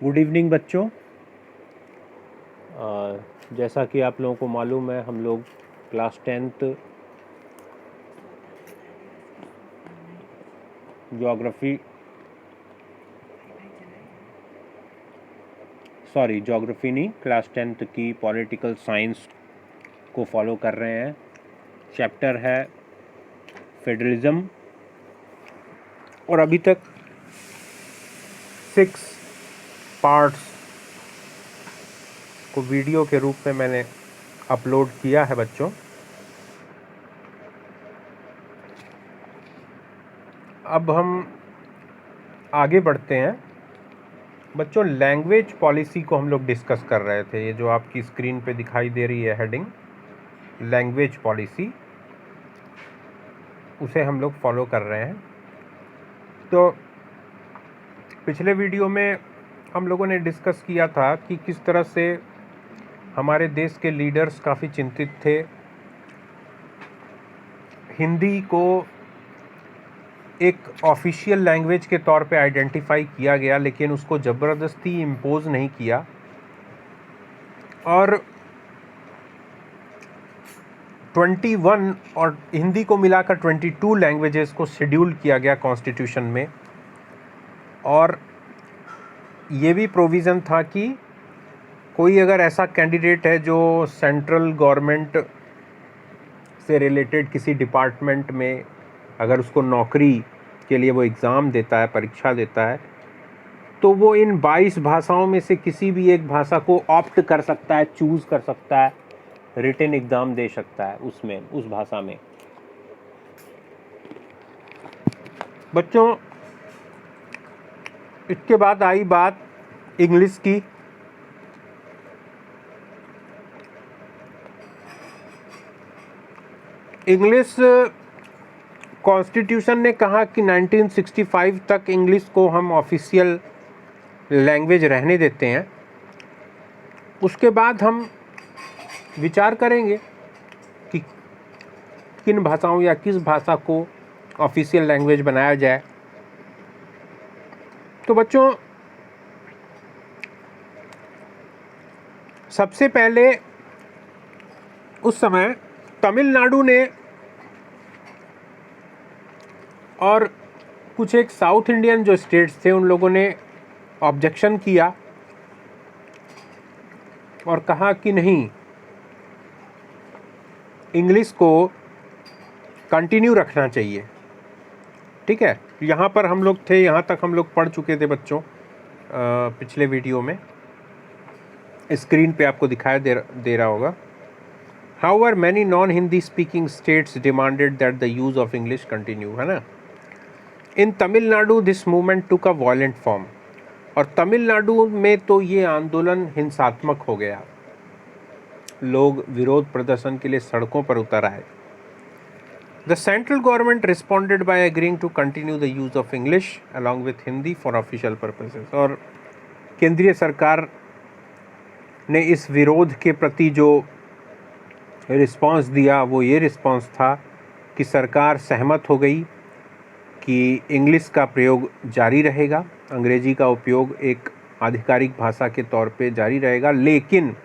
Good evening बच्चों। जैसा कि आप लोगों को मालूम है, हम लोग क्लास 10th ज्योग्राफी नहीं, क्लास 10th की पॉलिटिकल साइंस को फॉलो कर रहे हैं। चैप्टर है फेडरलिज्म और अभी तक 6 पार्ट्स को वीडियो के रूप में मैंने अपलोड किया है बच्चों। अब हम आगे बढ़ते हैं बच्चों। लैंग्वेज पॉलिसी को हम लोग डिस्कस कर रहे थे। ये जो आपकी स्क्रीन पे दिखाई दे रही है हेडिंग, लैंग्वेज पॉलिसी, उसे हम लोग फॉलो कर रहे हैं। तो पिछले वीडियो में हम लोगों ने डिस्कस किया था कि किस तरह से हमारे देश के लीडर्स काफ़ी चिंतित थे। हिंदी को एक ऑफिशियल लैंग्वेज के तौर पे आइडेंटिफाई किया गया, लेकिन उसको ज़बरदस्ती इम्पोज नहीं किया। और 21 और हिंदी को मिलाकर 22 लैंग्वेजेस को शेड्यूल किया गया कॉन्स्टिट्यूशन में। और ये भी प्रोविज़न था कि कोई अगर ऐसा कैंडिडेट है जो सेंट्रल गवर्नमेंट से रिलेटेड किसी डिपार्टमेंट में अगर उसको नौकरी के लिए वो एग्ज़ाम देता है, परीक्षा देता है, तो वो इन 22 भाषाओं में से किसी भी एक भाषा को ऑप्ट कर सकता है, चूज़ कर सकता है, रिटन एग्ज़ाम दे सकता है उसमें, उस भाषा में। बच्चों, इसके बाद आई बात इंग्लिश की। इंग्लिश कॉन्स्टिट्यूशन ने कहा कि 1965 तक इंग्लिश को हम ऑफिशियल लैंग्वेज रहने देते हैं। उसके बाद हम विचार करेंगे कि किन भाषाओं या किस भाषा को ऑफिशियल लैंग्वेज बनाया जाए। तो बच्चों, सबसे पहले उस समय तमिलनाडु ने और कुछ एक साउथ इंडियन जो स्टेट्स थे उन लोगों ने ऑब्जेक्शन किया और कहा कि नहीं, इंग्लिश को कंटिन्यू रखना चाहिए। ठीक है, यहाँ पर हम लोग थे, यहाँ तक हम लोग पढ़ चुके थे बच्चों पिछले वीडियो में। स्क्रीन पे आपको दिखाई दे रहा होगा। However, many non-Hindi speaking states demanded that the use of English continue, है ना। In Tamil Nadu, this movement took a violent form. और तमिलनाडु में तो ये आंदोलन हिंसात्मक हो गया, लोग विरोध प्रदर्शन के लिए सड़कों पर उतर आए। The central government responded by agreeing to continue the use of English along with Hindi for official purposes. और केंद्रीय सरकार ने इस विरोध के प्रति जो रिस्पांस दिया वो ये रिस्पांस था कि सरकार सहमत हो गई कि इंग्लिश का प्रयोग जारी रहेगा, अंग्रेजी का उपयोग एक आधिकारिक भाषा के तौर पे जारी रहेगा, लेकिन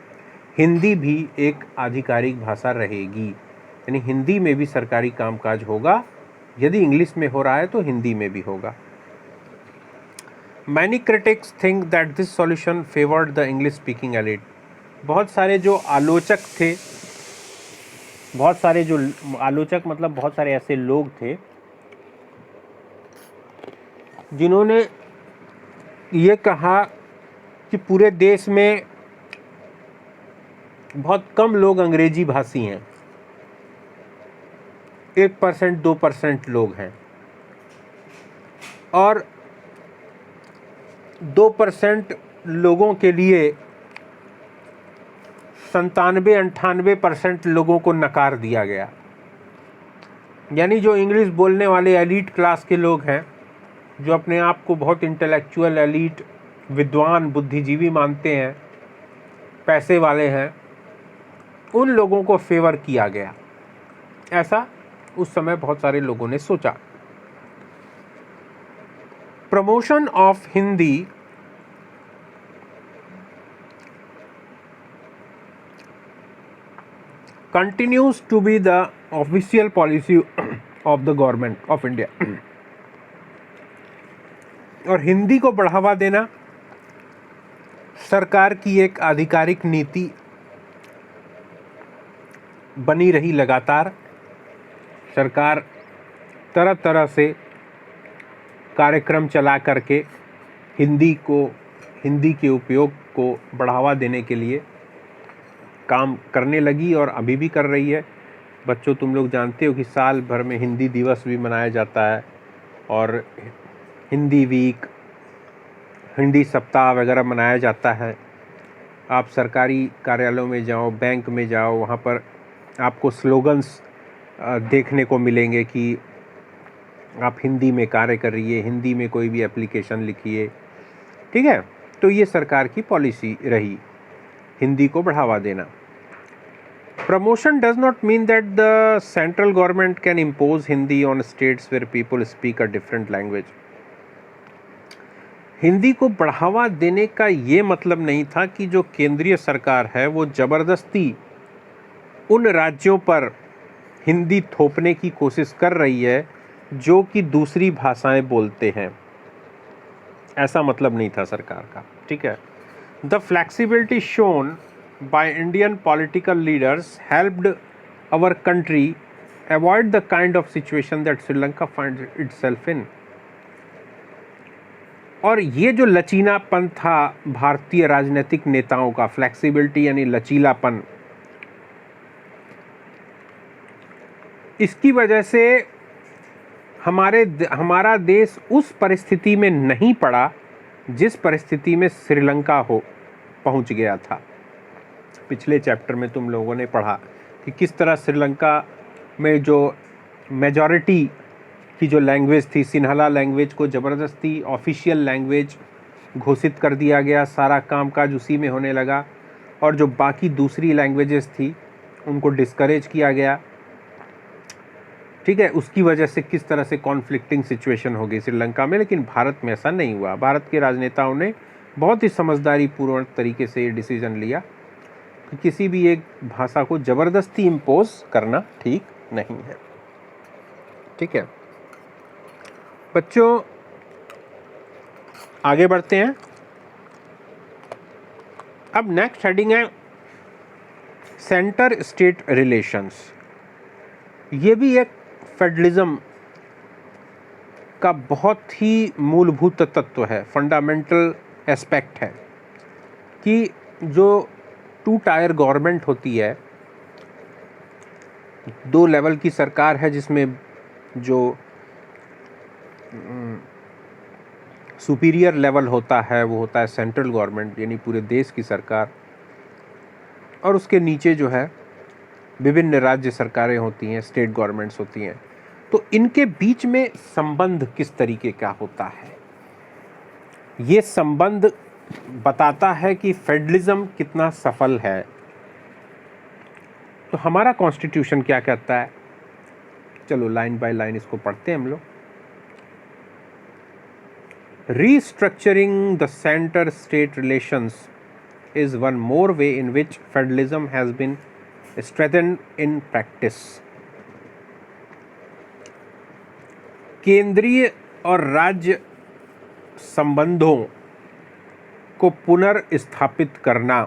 हिंदी भी एक आधिकारिक भाषा रहेगी। यानी हिंदी में भी सरकारी कामकाज होगा, यदि इंग्लिश में हो रहा है तो हिंदी में भी होगा। Many critics think that this solution favored the English speaking elite. बहुत सारे जो आलोचक थे, बहुत सारे ऐसे लोग थे जिन्होंने ये कहा कि पूरे देश में बहुत कम लोग अंग्रेजी भाषी हैं, 1% 2% लोग हैं, और 2% लोगों के लिए 97-98% लोगों को नकार दिया गया। यानी जो इंग्लिश बोलने वाले एलीट क्लास के लोग हैं, जो अपने आप को बहुत इंटेलेक्चुअल, एलीट, विद्वान, बुद्धिजीवी मानते हैं, पैसे वाले हैं, उन लोगों को फेवर किया गया। ऐसा उस समय बहुत सारे लोगों ने सोचा। Promotion of Hindi continues to be the official policy of the government of India. और हिंदी को बढ़ावा देना सरकार की एक आधिकारिक नीति बनी रही। लगातार सरकार तरह तरह से कार्यक्रम चला करके हिंदी के उपयोग को बढ़ावा देने के लिए काम करने लगी और अभी भी कर रही है। बच्चों, तुम लोग जानते हो कि साल भर में हिंदी दिवस भी मनाया जाता है और हिंदी वीक, हिंदी सप्ताह वगैरह मनाया जाता है। आप सरकारी कार्यालयों में जाओ, बैंक में जाओ, वहाँ पर आपको स्लोगन्स देखने को मिलेंगे कि आप हिंदी में कार्य करिए, हिंदी में कोई भी एप्लीकेशन लिखिए। ठीक है, तो ये सरकार की पॉलिसी रही, हिंदी को बढ़ावा देना। Promotion does not mean that the central government can impose Hindi on states where people speak a different language. Hindi को बढ़ावा देने का ये मतलब नहीं था कि जो केंद्रीय सरकार है वो ज़बरदस्ती उन राज्यों पर हिंदी थोपने की कोशिश कर रही है जो कि दूसरी भाषाएं बोलते हैं। ऐसा मतलब नहीं था सरकार का। ठीक है, the flexibility shown by Indian political leaders helped our country avoid the kind of situation that Sri Lanka finds itself in. और ये जो लचीलापन था भारतीय राजनीतिक नेताओं का, फ्लेक्सिबिलिटी यानी लचीलापन, इसकी वजह से हमारा देश उस परिस्थिति में नहीं पड़ा जिस परिस्थिति में श्रीलंका पहुंच गया था। पिछले चैप्टर में तुम लोगों ने पढ़ा कि किस तरह श्रीलंका में जो मेजॉरिटी की जो लैंग्वेज थी, सिन्हाला लैंग्वेज को ज़बरदस्ती ऑफिशियल लैंग्वेज घोषित कर दिया गया। सारा कामकाज उसी में होने लगा और जो बाकी दूसरी लैंग्वेजेस थी उनको डिस्करेज किया गया। ठीक है, उसकी वजह से किस तरह से कॉन्फ्लिक्टिंग सिचुएशन हो गई श्रीलंका में। लेकिन भारत में ऐसा नहीं हुआ। भारत के राजनेताओं ने बहुत ही समझदारी पूर्ण तरीके से ये डिसीजन लिया कि किसी भी एक भाषा को ज़बरदस्ती इम्पोज करना ठीक नहीं है। ठीक है बच्चों, आगे बढ़ते हैं। अब नेक्स्ट हेडिंग है सेंटर स्टेट रिलेशंस। ये भी एक फेडरलिज्म का बहुत ही मूलभूत तत्व है, फंडामेंटल एस्पेक्ट है कि जो टू टायर गवर्नमेंट होती है, दो लेवल की सरकार है जिसमें जो सुपीरियर लेवल होता है वो होता है सेंट्रल गवर्नमेंट यानी पूरे देश की सरकार, और उसके नीचे जो है विभिन्न राज्य सरकारें होती हैं, स्टेट गवर्नमेंट्स होती हैं। तो इनके बीच में संबंध किस तरीके का होता है, ये संबंध बताता है कि फेडरलिज्म कितना सफल है। तो हमारा कॉन्स्टिट्यूशन क्या कहता है, चलो लाइन बाय लाइन इसको पढ़ते हैं हम लोग। Restructuring the centre state relations is one more way in which federalism has been strengthened in practice. केंद्रीय और राज्य संबंधों को पुनर्स्थापित करना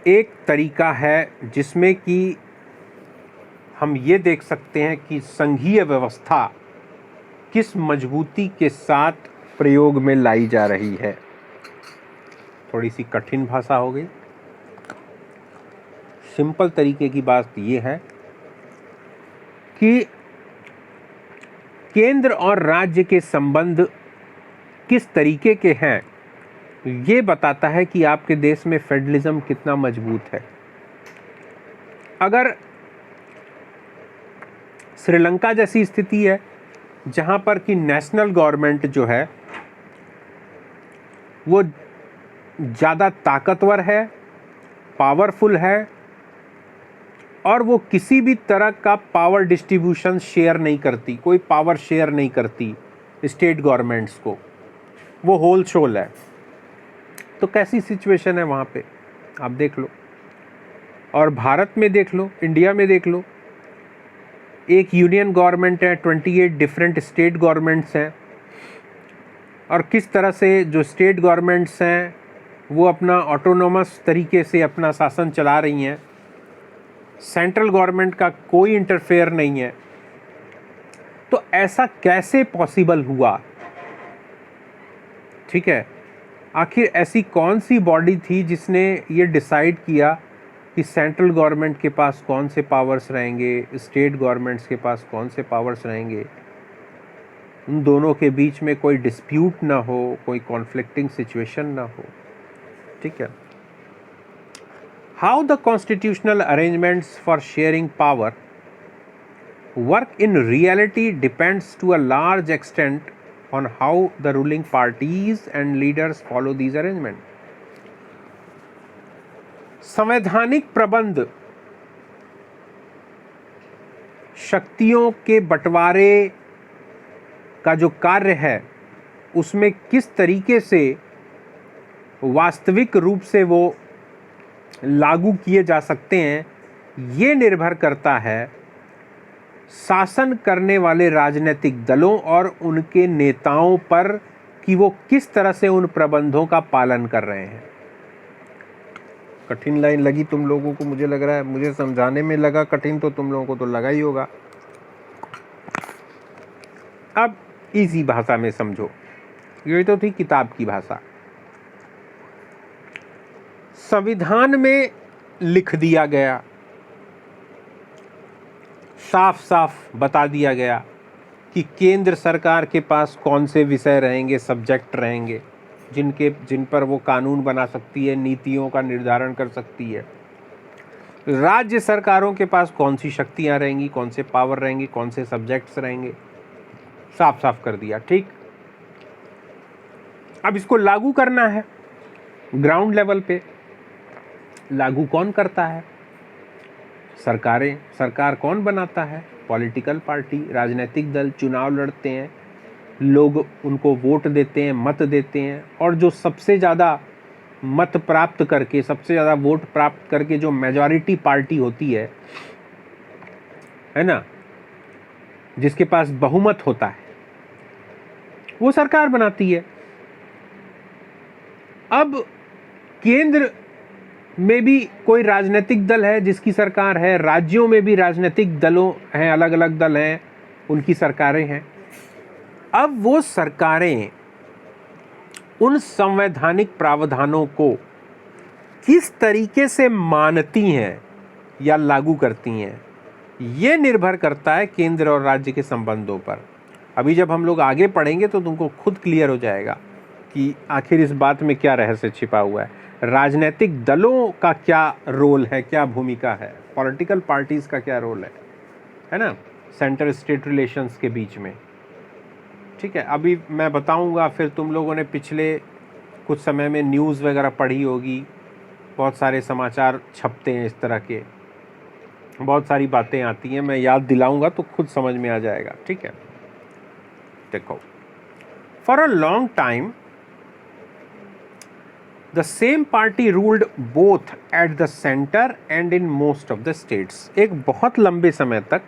एक तरीका है जिसमें कि हम ये देख सकते हैं कि संघीय व्यवस्था किस मजबूती के साथ प्रयोग में लाई जा रही है। थोड़ी सी कठिन भाषा हो गई। सिंपल तरीके की बात ये है कि केंद्र और राज्य के संबंध किस तरीके के हैं, ये बताता है कि आपके देश में फेडरलिज्म कितना मजबूत है। अगर श्रीलंका जैसी स्थिति है जहां पर कि नेशनल गवर्नमेंट जो है वो ज़्यादा ताकतवर है, पावरफुल है, और वो किसी भी तरह का पावर डिस्ट्रीब्यूशन शेयर नहीं करती, कोई पावर शेयर नहीं करती स्टेट गवर्नमेंट्स को, वो होल शोल है। तो कैसी सिचुएशन है वहाँ पे आप देख लो। और भारत में देख लो, इंडिया में देख लो, एक यूनियन गवर्नमेंट है, 28 डिफरेंट स्टेट गवर्नमेंट्स हैं, और किस तरह से जो स्टेट गवर्नमेंट्स हैं वो अपना ऑटोनोमस तरीके से अपना शासन चला रही हैं, सेंट्रल गवर्नमेंट का कोई इंटरफेयर नहीं है। तो ऐसा कैसे पॉसिबल हुआ? ठीक है, आखिर ऐसी कौन सी बॉडी थी जिसने ये डिसाइड किया कि सेंट्रल गवर्नमेंट के पास कौन से पावर्स रहेंगे, स्टेट गवर्नमेंट्स के पास कौन से पावर्स रहेंगे, उन दोनों के बीच में कोई डिस्प्यूट ना हो, कोई कॉन्फ्लिक्टिंग सिचुएशन ना हो। ठीक है। How the constitutional arrangements for sharing power work in reality depends to a large extent on how the ruling parties and leaders follow these arrangements. संवैधानिक प्रबंध शक्तियों के बंटवारे का जो कार्य है उसमें किस तरीके से वास्तविक रूप से वो लागू किए जा सकते हैं, ये निर्भर करता है शासन करने वाले राजनीतिक दलों और उनके नेताओं पर कि वो किस तरह से उन प्रबंधों का पालन कर रहे हैं। कठिन लाइन लगी तुम लोगों को, मुझे लग रहा है, मुझे समझाने में लगा कठिन, तो तुम लोगों को तो लगा ही होगा। अब इजी भाषा में समझो, ये तो थी किताब की भाषा। संविधान में लिख दिया गया, साफ साफ बता दिया गया कि केंद्र सरकार के पास कौन से विषय रहेंगे, सब्जेक्ट रहेंगे, जिन पर वो कानून बना सकती है, नीतियों का निर्धारण कर सकती है। राज्य सरकारों के पास कौन सी शक्तियां रहेंगी, कौन से पावर रहेंगी, कौन से सब्जेक्ट्स रहेंगे, साफ साफ कर दिया। ठीक, अब इसको लागू करना है ग्राउंड लेवल पे। लागू कौन करता है? सरकारें। सरकार कौन बनाता है? पॉलिटिकल पार्टी, राजनीतिक दल चुनाव लड़ते हैं, लोग उनको वोट देते हैं, मत देते हैं, और जो सबसे ज़्यादा मत प्राप्त करके, सबसे ज़्यादा वोट प्राप्त करके जो मेजॉरिटी पार्टी होती है ना, जिसके पास बहुमत होता है, वो सरकार बनाती है। अब केंद्र में भी कोई राजनीतिक दल है जिसकी सरकार है, राज्यों में भी राजनीतिक दलों हैं, अलग अलग दल हैं, उनकी सरकारें हैं। अब वो सरकारें उन संवैधानिक प्रावधानों को किस तरीके से मानती हैं या लागू करती हैं, ये निर्भर करता है केंद्र और राज्य के संबंधों पर। अभी जब हम लोग आगे पढ़ेंगे तो तुमको खुद क्लियर हो जाएगा कि आखिर इस बात में क्या रहस्य छिपा हुआ है, राजनीतिक दलों का क्या रोल है, क्या भूमिका है, पॉलिटिकल पार्टीज का क्या रोल है ना, सेंटर स्टेट रिलेशंस के बीच में। ठीक है, अभी मैं बताऊंगा, फिर तुम लोगों ने पिछले कुछ समय में न्यूज़ वगैरह पढ़ी होगी, बहुत सारे समाचार छपते हैं इस तरह के, बहुत सारी बातें आती हैं, मैं याद दिलाऊंगा तो खुद समझ में आ जाएगा। ठीक है, देखो, for a long time The same party ruled both at the center and in most of the states. एक बहुत लंबे समय तक,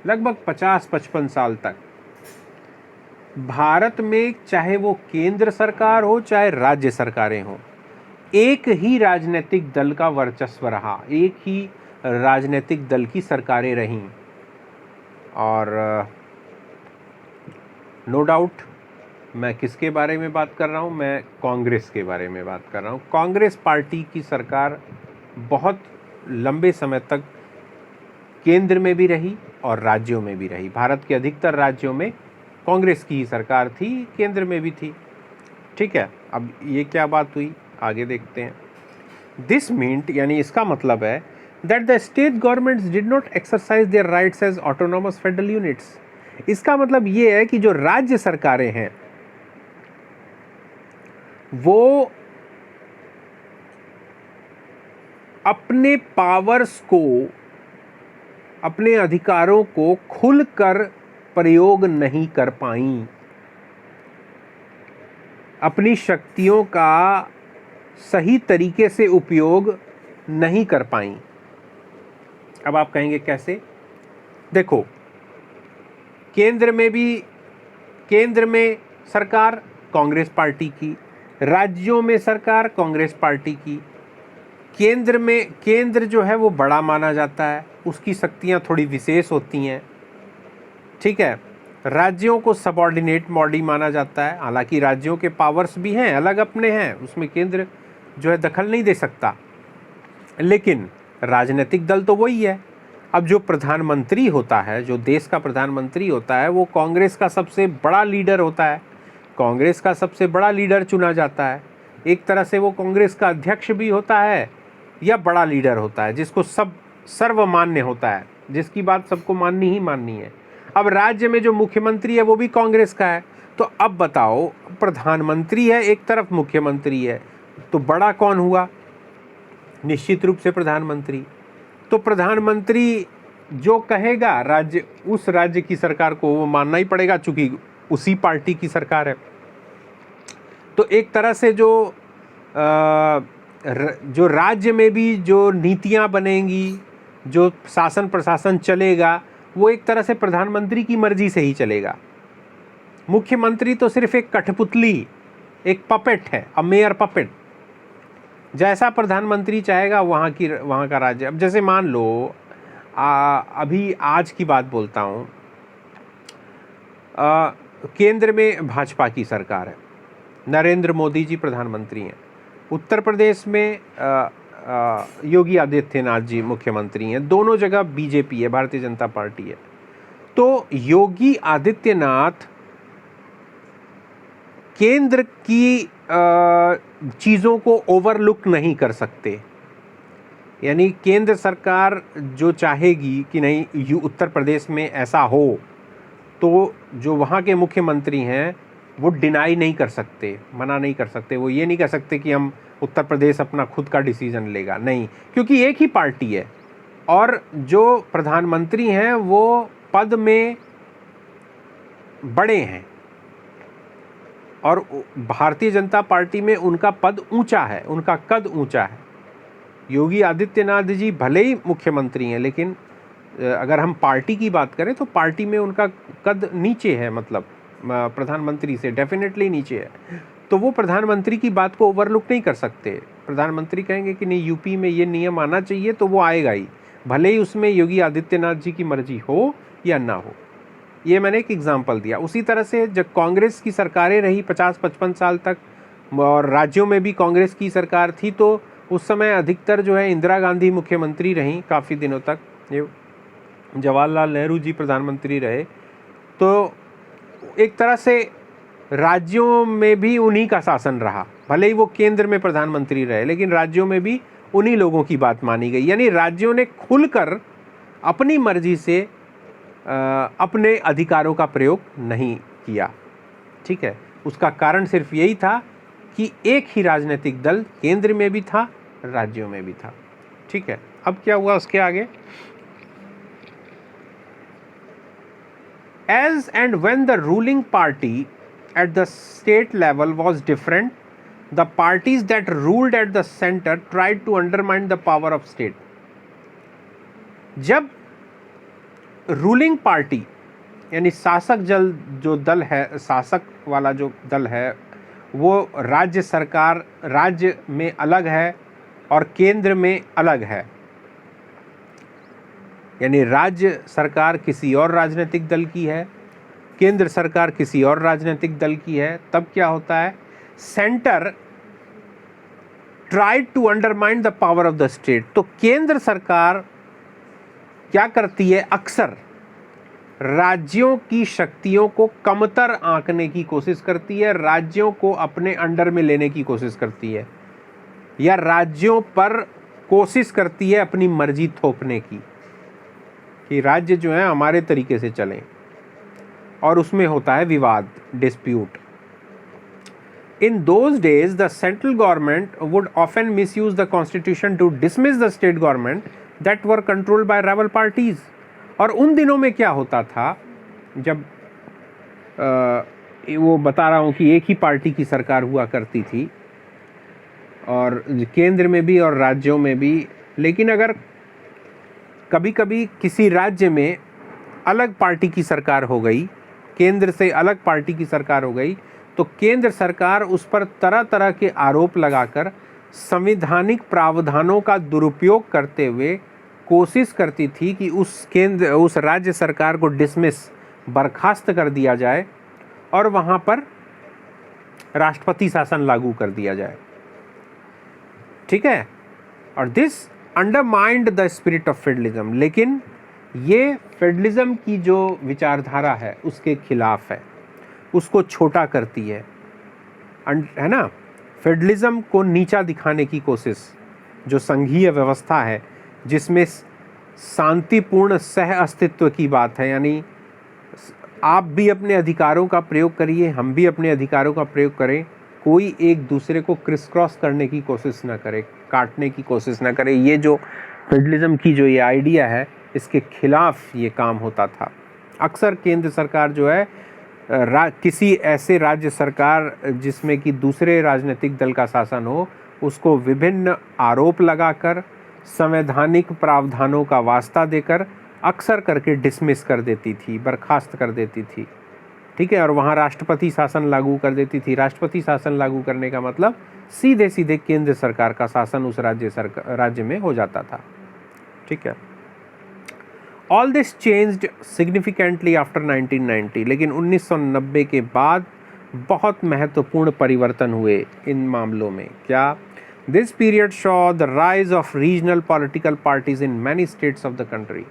लगभग 50-55 साल तक, भारत में चाहे वो केंद्र सरकार हो चाहे राज्य सरकारें हो, एक ही राजनीतिक दल का वर्चस्व रहा, एक ही राजनीतिक दल की सरकारें रहीं। और नो डाउट मैं किसके बारे में बात कर रहा हूँ? मैं कांग्रेस के बारे में बात कर रहा हूँ। कांग्रेस पार्टी की सरकार बहुत लंबे समय तक केंद्र में भी रही और राज्यों में भी रही। भारत के अधिकतर राज्यों में कांग्रेस की ही सरकार थी, केंद्र में भी थी। ठीक है, अब ये क्या बात हुई, आगे देखते हैं। दिस मीन्ट, यानी इसका मतलब है that the state governments did not exercise their rights as autonomous federal units. इसका मतलब ये है कि जो राज्य सरकारें हैं वो अपने पावर्स को, अपने अधिकारों को खुलकर प्रयोग नहीं कर पाईं, अपनी शक्तियों का सही तरीके से उपयोग नहीं कर पाई। अब आप कहेंगे कैसे? देखो, केंद्र में सरकार कांग्रेस पार्टी की, राज्यों में सरकार कांग्रेस पार्टी की। केंद्र जो है वो बड़ा माना जाता है, उसकी शक्तियां थोड़ी विशेष होती हैं, ठीक है। राज्यों को सबऑर्डिनेट बॉडी माना जाता है, हालांकि राज्यों के पावर्स भी हैं, अलग अपने हैं, उसमें केंद्र जो है दखल नहीं दे सकता, लेकिन राजनीतिक दल तो वही है। अब जो प्रधानमंत्री होता है, जो देश का प्रधानमंत्री होता है, वो कांग्रेस का सबसे बड़ा लीडर होता है, कांग्रेस का सबसे बड़ा लीडर चुना जाता है। एक तरह से वो कांग्रेस का अध्यक्ष भी होता है या बड़ा लीडर होता है, जिसको सब सर्वमान्य होता है, जिसकी बात सबको माननी ही माननी है। अब राज्य में जो मुख्यमंत्री है वो भी कांग्रेस का है। तो अब बताओ, प्रधानमंत्री है एक तरफ, मुख्यमंत्री है, तो बड़ा कौन हुआ? निश्चित रूप से प्रधानमंत्री। तो प्रधानमंत्री जो कहेगा राज्य, उस राज्य की सरकार को वो मानना ही पड़ेगा, चूंकि उसी पार्टी की सरकार है। तो एक तरह से जो राज्य में भी जो नीतियां बनेंगी, जो शासन प्रशासन चलेगा, वो एक तरह से प्रधानमंत्री की मर्जी से ही चलेगा। मुख्यमंत्री तो सिर्फ एक कठपुतली, एक पपेट है, अ मेयर पपेट। जैसा प्रधानमंत्री चाहेगा वहाँ का राज्य। अब जैसे मान लो, अभी आज की बात बोलता हूँ, केंद्र में भाजपा की सरकार है, नरेंद्र मोदी जी प्रधानमंत्री हैं, उत्तर प्रदेश में योगी आदित्यनाथ जी मुख्यमंत्री हैं, दोनों जगह बीजेपी है, भारतीय जनता पार्टी है। तो योगी आदित्यनाथ केंद्र की चीज़ों को ओवरलुक नहीं कर सकते। यानी केंद्र सरकार जो चाहेगी कि नहीं उत्तर प्रदेश में ऐसा हो, तो जो वहाँ के मुख्यमंत्री हैं वो डिनाई नहीं कर सकते, मना नहीं कर सकते। वो ये नहीं कर सकते कि हम उत्तर प्रदेश अपना खुद का डिसीजन लेगा, नहीं, क्योंकि एक ही पार्टी है और जो प्रधानमंत्री हैं वो पद में बड़े हैं और भारतीय जनता पार्टी में उनका पद ऊंचा है, उनका कद ऊंचा है। योगी आदित्यनाथ जी भले ही मुख्यमंत्री हैं, लेकिन अगर हम पार्टी की बात करें तो पार्टी में उनका कद नीचे है, मतलब प्रधानमंत्री से डेफिनेटली नीचे है। तो वो प्रधानमंत्री की बात को ओवरलुक नहीं कर सकते। प्रधानमंत्री कहेंगे कि नहीं यूपी में ये नियम आना चाहिए, तो वो आएगा ही, भले ही उसमें योगी आदित्यनाथ जी की मर्जी हो या ना हो। ये मैंने एक एग्जाम्पल दिया। उसी तरह से जब कांग्रेस की सरकारें रही 50-55 साल तक और राज्यों में भी कांग्रेस की सरकार थी, तो उस समय अधिकतर जो है इंदिरा गांधी मुख्यमंत्री रहीं काफ़ी दिनों तक, ये जवाहरलाल नेहरू जी प्रधानमंत्री रहे। तो एक तरह से राज्यों में भी उन्हीं का शासन रहा, भले ही वो केंद्र में प्रधानमंत्री रहे, लेकिन राज्यों में भी उन्हीं लोगों की बात मानी गई। यानी राज्यों ने खुलकर अपनी मर्जी से अपने अधिकारों का प्रयोग नहीं किया, ठीक है। उसका कारण सिर्फ यही था कि एक ही राजनीतिक दल केंद्र में भी था, राज्यों में भी था, ठीक है। अब क्या हुआ उसके आगे? As and when the ruling party at the state level was different, the parties that ruled at the center tried to undermine the power of state. जब रूलिंग पार्टी यानी शासक जो दल है, शासक वाला जो दल है, वो राज्य में अलग है और केंद्र में अलग है, यानी राज्य सरकार किसी और राजनीतिक दल की है, केंद्र सरकार किसी और राजनीतिक दल की है, तब क्या होता है? Centre tried to undermine the power of the state. तो केंद्र सरकार क्या करती है? अक्सर राज्यों की शक्तियों को कमतर आंकने की कोशिश करती है, राज्यों को अपने अंडर में लेने की कोशिश करती है, या राज्यों पर कोशिश करती है अपनी मर्जी थोपने की कि राज्य जो है हमारे तरीके से चलें, और उसमें होता है विवाद, dispute. In those days, the central government would often misuse the constitution to dismiss the state government that were controlled by rival parties. और उन दिनों में क्या होता था, जब वो बता रहा हूँ कि एक ही पार्टी की सरकार हुआ करती थी और केंद्र में भी और राज्यों में भी लेकिन अगर कभी कभी किसी राज्य में अलग पार्टी की सरकार हो गई, केंद्र से अलग पार्टी की सरकार हो गई, तो केंद्र सरकार उस पर तरह तरह के आरोप लगाकर संवैधानिक प्रावधानों का दुरुपयोग करते हुए कोशिश करती थी कि उस राज्य सरकार को डिसमिस, बर्खास्त कर दिया जाए और वहाँ पर राष्ट्रपति शासन लागू कर दिया जाए। ठीक है, और this undermined the spirit of federalism. लेकिन ये फेडरलिज्म की जो विचारधारा है उसके खिलाफ है, उसको छोटा करती है ना। फेडरलिज्म को नीचा दिखाने की कोशिश, जो संघीय व्यवस्था है जिसमें शांतिपूर्ण सह अस्तित्व की बात है, यानी आप भी अपने अधिकारों का प्रयोग करिए, हम भी अपने अधिकारों का प्रयोग करें, कोई एक दूसरे को क्रिस क्रॉस करने की कोशिश ना करे, काटने की कोशिश ना करे। ये जो फेडरलिज्म की जो ये आइडिया है, इसके खिलाफ ये काम होता था। अक्सर केंद्र सरकार जो है किसी ऐसे राज्य सरकार जिसमें कि दूसरे राजनीतिक दल का शासन हो, उसको विभिन्न आरोप लगाकर, संवैधानिक प्रावधानों का वास्ता देकर अक्सर करके डिसमिस कर देती थी, बर्खास्त कर देती थी। ठीक है, और वहाँ राष्ट्रपति शासन लागू कर देती थी। राष्ट्रपति शासन लागू करने का मतलब सीधे सीधे केंद्र सरकार का शासन उस राज्य में हो जाता था। ठीक है, all this changed significantly after 1990। लेकिन 1990 के बाद बहुत महत्वपूर्ण परिवर्तन हुए इन मामलों में। क्या? This period Shaw the rise of regional political parties in many states of the country.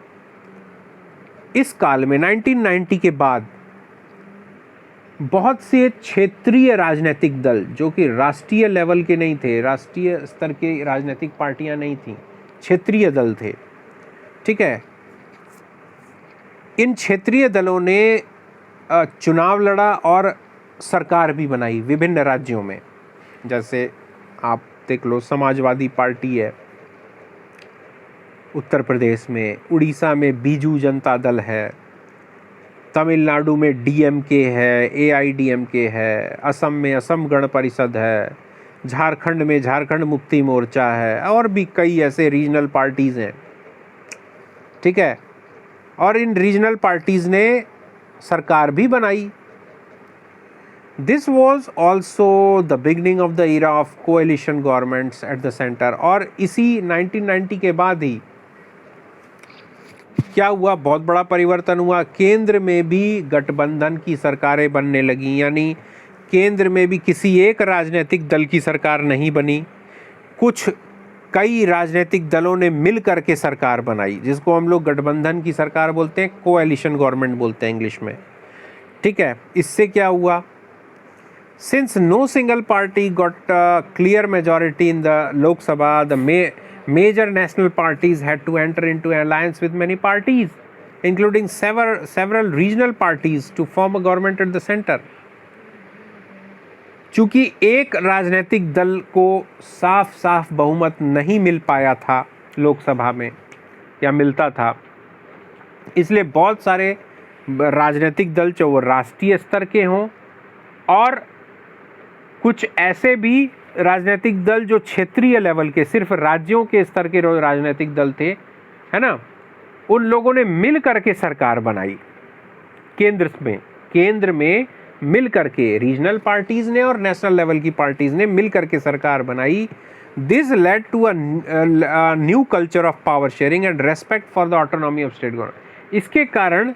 इस काल में 1990 के बाद बहुत से क्षेत्रीय राजनीतिक दल, जो कि राष्ट्रीय लेवल के नहीं थे, राष्ट्रीय स्तर के राजनीतिक पार्टियां नहीं थीं, क्षेत्रीय दल थे। ठीक है, इन क्षेत्रीय दलों ने चुनाव लड़ा और सरकार भी बनाई विभिन्न राज्यों में। जैसे आप देख लो, समाजवादी पार्टी है उत्तर प्रदेश में, उड़ीसा में बीजू जनता दल है, तमिलनाडु में डीएमके है, एआईडीएमके है, असम में असम गण परिषद है, झारखंड में झारखंड मुक्ति मोर्चा है, और भी कई ऐसे रीजनल पार्टीज़ हैं। ठीक है, और इन रीजनल पार्टीज़ ने सरकार भी बनाई। This was also the beginning of the era of coalition governments at the centre. और इसी 1990 के बाद ही क्या हुआ? बहुत बड़ा परिवर्तन हुआ। केंद्र में भी गठबंधन की सरकारें बनने लगीं, यानी केंद्र में भी किसी एक राजनीतिक दल की सरकार नहीं बनी, कई राजनीतिक दलों ने मिल करके सरकार बनाई, जिसको हम लोग गठबंधन की सरकार बोलते हैं, कोएलिशन गवर्नमेंट बोलते हैं इंग्लिश में। ठीक है, इससे क्या हुआ? Since no single party got clear majority in the Lok Sabha, the major national parties had to enter into an alliance with many parties, including several regional parties, to form a government at the center. चूंकि एक राजनीतिक दल को साफ साफ बहुमत नहीं मिल पाया था लोकसभा में, या मिलता था, इसलिए बहुत सारे राजनीतिक दल, चाहे वो राष्ट्रीय स्तर के हों, और कुछ ऐसे भी राजनीतिक दल जो क्षेत्रीय लेवल के, सिर्फ राज्यों के स्तर के राजनीतिक दल थे, है ना, उन लोगों ने मिल करके सरकार बनाई केंद्र में मिल करके रीजनल पार्टीज ने और नेशनल लेवल की पार्टीज ने मिल करके सरकार बनाई। This led to a new culture of power sharing and respect for the autonomy of state government. इसके कारण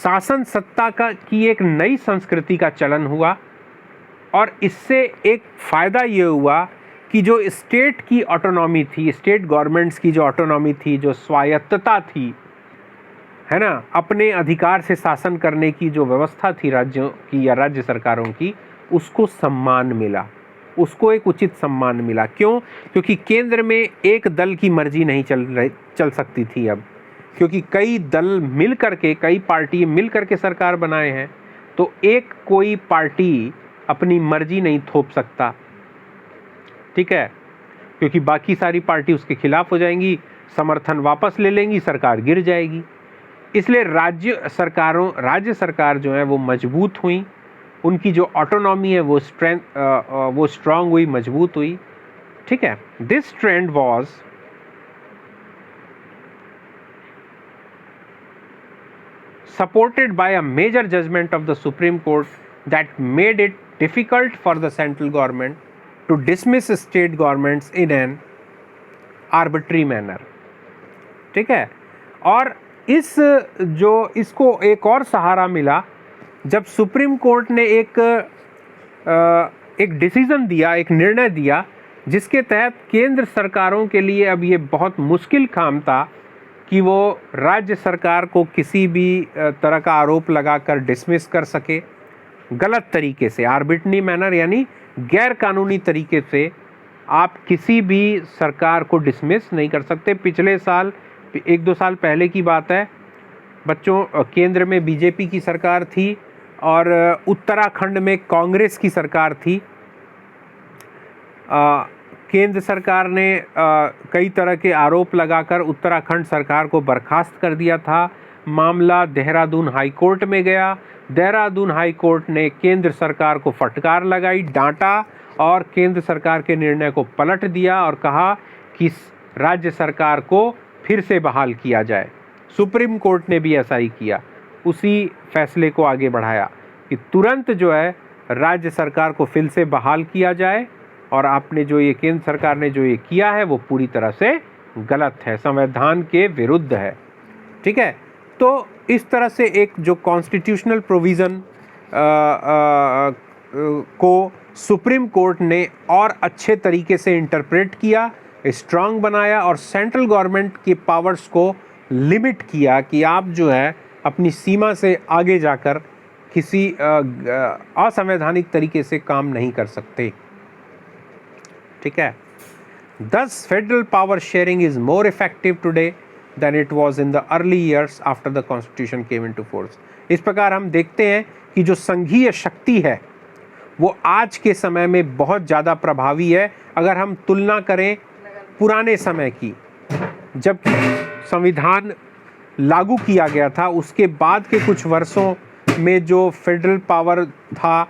शासन सत्ता की एक नई संस्कृति का चलन हुआ, और इससे एक फ़ायदा ये हुआ कि जो स्टेट की ऑटोनॉमी थी, स्टेट गवर्नमेंट्स की जो ऑटोनॉमी थी, जो स्वायत्तता थी, है ना, अपने अधिकार से शासन करने की जो व्यवस्था थी राज्यों की या राज्य सरकारों की, उसको सम्मान मिला, उसको एक उचित सम्मान मिला। क्यों? क्योंकि केंद्र में एक दल की मर्जी नहीं चल सकती थी अब, क्योंकि कई दल मिल करके, कई पार्टी मिल करके सरकार बनाए हैं, तो एक कोई पार्टी अपनी मर्जी नहीं थोप सकता। ठीक है, क्योंकि बाकी सारी पार्टी उसके खिलाफ हो जाएंगी, समर्थन वापस ले लेंगी, सरकार गिर जाएगी। इसलिए राज्य सरकार जो है वो मजबूत हुई, उनकी जो ऑटोनॉमी है वो स्ट्रांग हुई, मजबूत हुई। ठीक है, this trend was supported by a major judgment of the Supreme Court that made it difficult for the central government to dismiss state governments in an arbitrary manner. ठीक है, और इसको एक और सहारा मिला जब सुप्रीम कोर्ट ने एक डिसीजन दिया, एक निर्णय दिया, जिसके तहत केंद्र सरकारों के लिए अब ये बहुत मुश्किल काम था कि वो राज्य सरकार को किसी भी तरह का आरोप लगाकर डिसमिस कर सके गलत तरीके से, आर्बिट्ररी मैनर यानी गैर कानूनी तरीके से आप किसी भी सरकार को डिसमिस नहीं कर सकते। पिछले साल 1-2 साल पहले की बात है बच्चों, केंद्र में बीजेपी की सरकार थी और उत्तराखंड में कांग्रेस की सरकार थी। केंद्र सरकार ने कई तरह के आरोप लगाकर उत्तराखंड सरकार को बर्खास्त कर दिया था। मामला देहरादून हाई कोर्ट में गया। देहरादून हाई कोर्ट ने केंद्र सरकार को फटकार लगाई, डांटा और केंद्र सरकार के निर्णय को पलट दिया और कहा कि राज्य सरकार को फिर से बहाल किया जाए। सुप्रीम कोर्ट ने भी ऐसा ही किया, उसी फैसले को आगे बढ़ाया कि तुरंत जो है राज्य सरकार को फिर से बहाल किया जाए और आपने जो ये केंद्र सरकार ने जो ये किया है वो पूरी तरह से गलत है, संविधान के विरुद्ध है। ठीक है, तो इस तरह से एक जो कॉन्स्टिट्यूशनल प्रोविज़न को सुप्रीम कोर्ट ने और अच्छे तरीके से इंटरप्रेट किया, स्ट्रांग बनाया और सेंट्रल गवर्नमेंट की पावर्स को लिमिट किया कि आप जो है अपनी सीमा से आगे जाकर किसी असंवैधानिक तरीके से काम नहीं कर सकते। ठीक है, thus federal power sharing is more effective today than it was in the early years after the constitution came into force। इस प्रकार हम देखते हैं कि जो संघीय शक्ति है वो आज के समय में बहुत ज़्यादा प्रभावी है अगर हम तुलना करें पुराने समय की, जब संविधान लागू किया गया था उसके बाद के कुछ वर्षों में जो फेडरल पावर था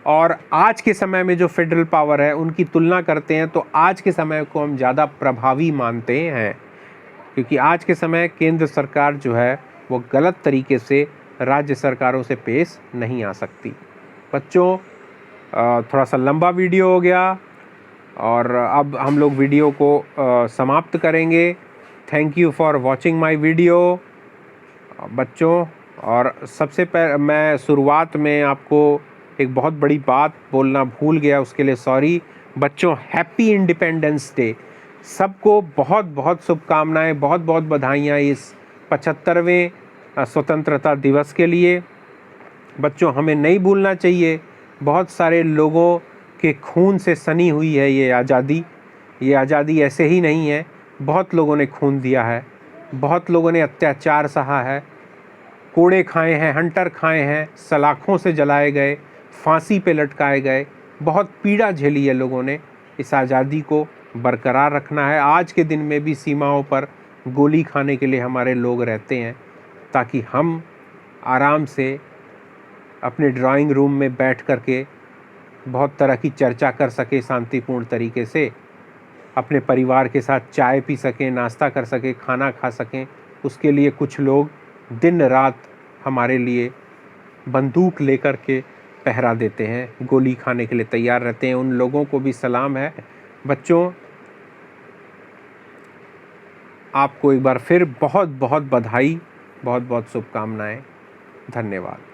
और आज के समय में जो फेडरल पावर है उनकी तुलना करते हैं तो आज के समय को हम ज़्यादा प्रभावी मानते हैं, क्योंकि आज के समय केंद्र सरकार जो है वो गलत तरीके से राज्य सरकारों से पेश नहीं आ सकती। बच्चों, थोड़ा सा लंबा वीडियो हो गया और अब हम लोग वीडियो को समाप्त करेंगे। Thank you for watching my video बच्चों। और सबसे पहले मैं शुरुआत में आपको एक बहुत बड़ी बात बोलना भूल गया, उसके लिए सॉरी। बच्चों, हैप्पी इंडिपेंडेंस डे, सबको बहुत बहुत शुभकामनाएं, बहुत बहुत बधाइयाँ इस 75वें स्वतंत्रता दिवस के लिए। बच्चों, हमें नहीं भूलना चाहिए, बहुत सारे लोगों के खून से सनी हुई है ये आज़ादी। ये आज़ादी ऐसे ही नहीं है, बहुत लोगों ने खून दिया है, बहुत लोगों ने अत्याचार सहा है, कोड़े खाए हैं, हंटर खाए हैं, सलाखों से जलाए गए, फांसी पे लटकाए गए, बहुत पीड़ा झेली है लोगों ने। इस आज़ादी को बरकरार रखना है। आज के दिन में भी सीमाओं पर गोली खाने के लिए हमारे लोग रहते हैं, ताकि हम आराम से अपने ड्राइंग रूम में बैठ कर के बहुत तरह की चर्चा कर सके, शांतिपूर्ण तरीके से अपने परिवार के साथ चाय पी सकें, नाश्ता कर सकें, खाना खा सकें। उसके लिए कुछ लोग दिन रात हमारे लिए बंदूक लेकर के पहरा देते हैं, गोली खाने के लिए तैयार रहते हैं। उन लोगों को भी सलाम है। बच्चों, आपको एक बार फिर बहुत बहुत बधाई, बहुत बहुत शुभकामनाएं। धन्यवाद।